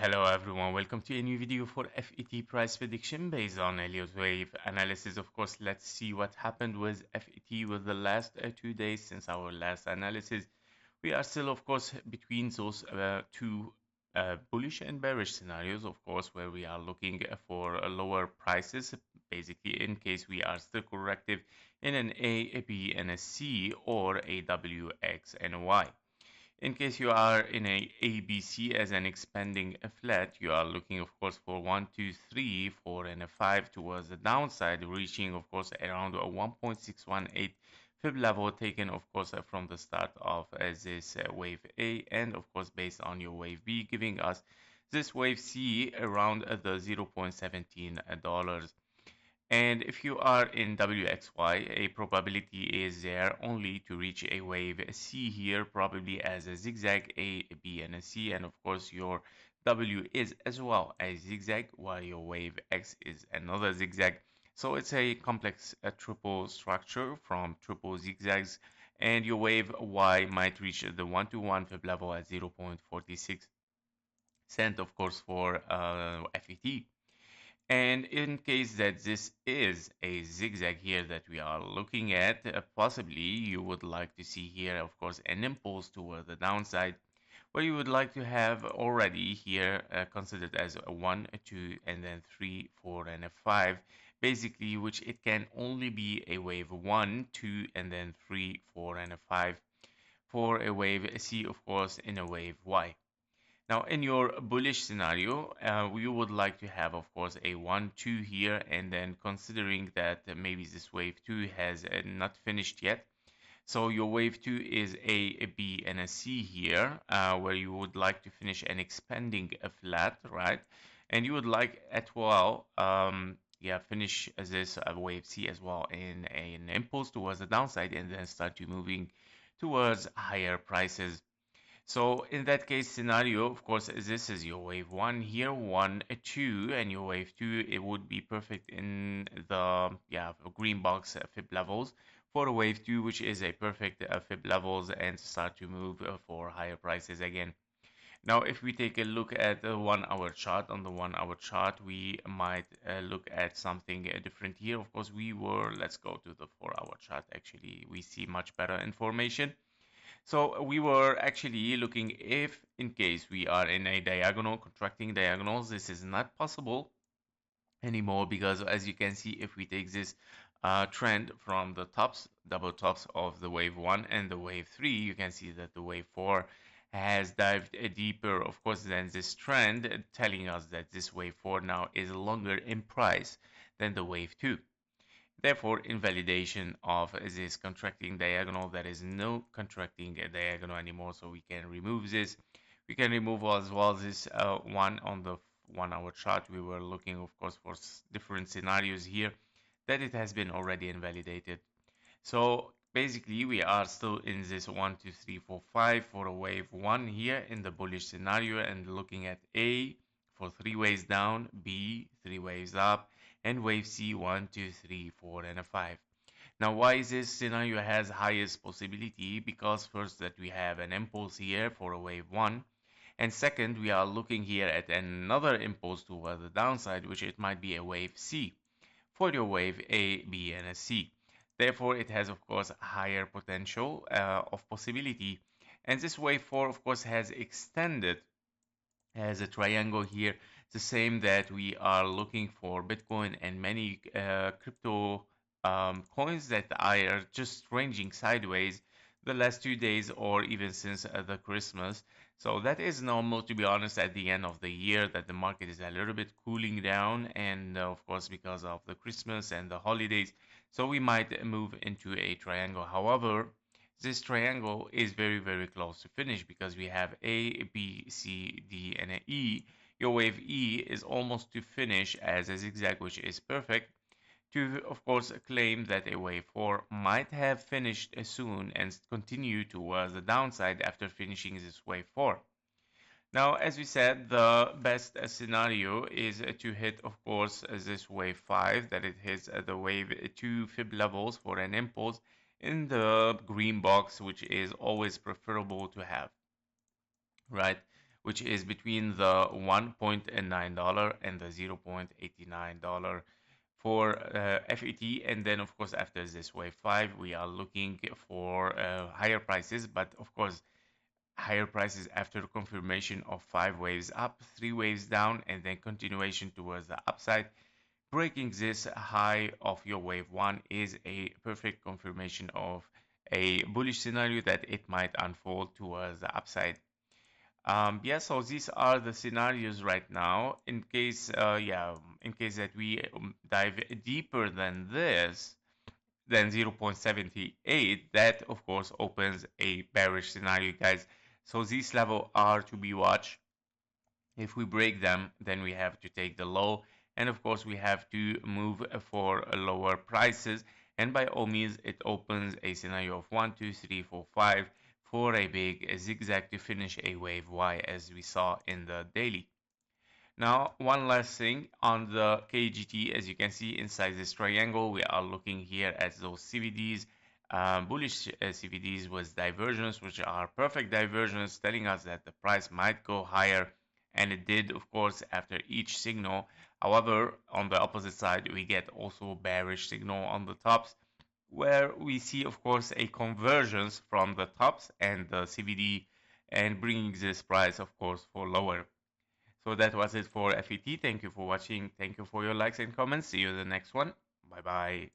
Hello everyone, welcome to a new video for FET price prediction based on Elliott wave analysis. Of course, let's see what happened with FET with the last 2 days since our last analysis. We are still, of course, between those two bullish and bearish scenarios, of course, where we are looking for lower prices, basically in case we are still corrective in an A, B, and a C, or a W, X, and a Y. In case you are in a ABC as an expanding flat, you are looking, of course, for 1, 2, 3, 4, and a 5 towards the downside, reaching, of course, around a 1.618 fib level taken, of course, from the start of this wave A, and, of course, based on your wave B, giving us this wave C around the $0.17. And if you are in WXY, a probability is there only to reach a wave C here, probably as a zigzag A, B, and a C. And of course, your W is as well a zigzag, while your wave X is another zigzag. So it's a complex triple structure from triple zigzags. And your wave Y might reach the 1-to-1 fib level at 0.46 cent, of course, for FET. And in case that this is a zigzag here that we are looking at, possibly you would like to see here, of course, an impulse toward the downside, where you would like to have already here considered as a 1, a 2, and then 3, 4, and a 5, basically, which it can only be a wave 1, 2, and then 3, 4, and a 5 for a wave C, of course, in a wave Y. Now, in your bullish scenario, you would like to have, of course, a 1, 2 here, and then considering that maybe this wave 2 has not finished yet. So your wave 2 is a B, and a C here, where you would like to finish an expanding flat, right? And you would like as well, finish this wave C as well in an impulse towards the downside, and then start to moving towards higher prices. So in that case scenario, of course, this is your wave 1 here, 1, 2, and your wave 2, it would be perfect in the green box fib levels for a wave 2, which is a perfect fib levels, and start to move for higher prices again. Now, if we take a look at the 1 hour chart, on the 1 hour chart, we might look at something different here. Of course, let's go to the 4 hour chart. Actually, we see much better information. So we were actually looking if in case we are in a diagonal, contracting diagonals, this is not possible anymore, because as you can see, if we take this trend from the tops, double tops of the wave 1 and the wave 3, you can see that the wave 4 has dived deeper, of course, than this trend, telling us that this wave 4 now is longer in price than the wave 2. Therefore, invalidation of this contracting diagonal, there is no contracting diagonal anymore, so we can remove this. We can remove as well this one on the 1 hour chart. We were looking, of course, for different scenarios here that it has been already invalidated. So basically, we are still in this 1, 2, 3, 4, 5 for a wave 1 here in the bullish scenario, and looking at A for 3 waves down, B 3 waves up, and wave C 1, 2, 3, 4, and a 5. Now, why is this scenario has highest possibility? Because first that we have an impulse here for a wave 1, and second we are looking here at another impulse toward the downside, which it might be a wave C for your wave A, B, and a C. Therefore, it has, of course, higher potential of possibility. And this wave 4, of course, has extended as a triangle here, the same that we are looking for Bitcoin and many crypto coins that are just ranging sideways the last 2 days, or even since the Christmas. So that is normal, to be honest, at the end of the year, that the market is a little bit cooling down, and of course because of the Christmas and the holidays, so we might move into a triangle. However, this triangle is very, very close to finish, because we have A, B, C, D, and an E. Your wave E is almost to finish as a zigzag, which is perfect to, of course, claim that a wave 4 might have finished soon and continue towards the downside after finishing this wave 4. Now, as we said, the best scenario is to hit, of course, this wave 5, that it hits the wave 2 fib levels for an impulse in the green box, which is always preferable to have, right? which is between the $1.9 and the $0.89 for FET. And then of course after this wave 5 we are looking for higher prices, but of course higher prices after confirmation of 5 waves up, 3 waves down, and then continuation towards the upside. Breaking this high of your wave 1 is a perfect confirmation of a bullish scenario that it might unfold towards the upside. Yeah, so these are the scenarios right now. In case that we dive deeper than this, than 0.78, that of course opens a bearish scenario, guys. So these levels are to be watched. If we break them, then we have to take the low, and of course we have to move for lower prices. And by all means, it opens a scenario of 1, 2, 3, 4, 5 for a big zigzag to finish a wave Y as we saw in the daily. Now, one last thing on the KGT, as you can see inside this triangle, we are looking here at those CVDs, bullish CVDs with divergence, which are perfect divergence, telling us that the price might go higher, and it did, of course, after each signal. However, on the opposite side, we get also bearish signal on the tops, where we see, of course, a convergence from the tops and the CVD, and bringing this price, of course, for lower. So that was it for FET. Thank you for watching. Thank you for your likes and comments. See you in the next one. Bye bye.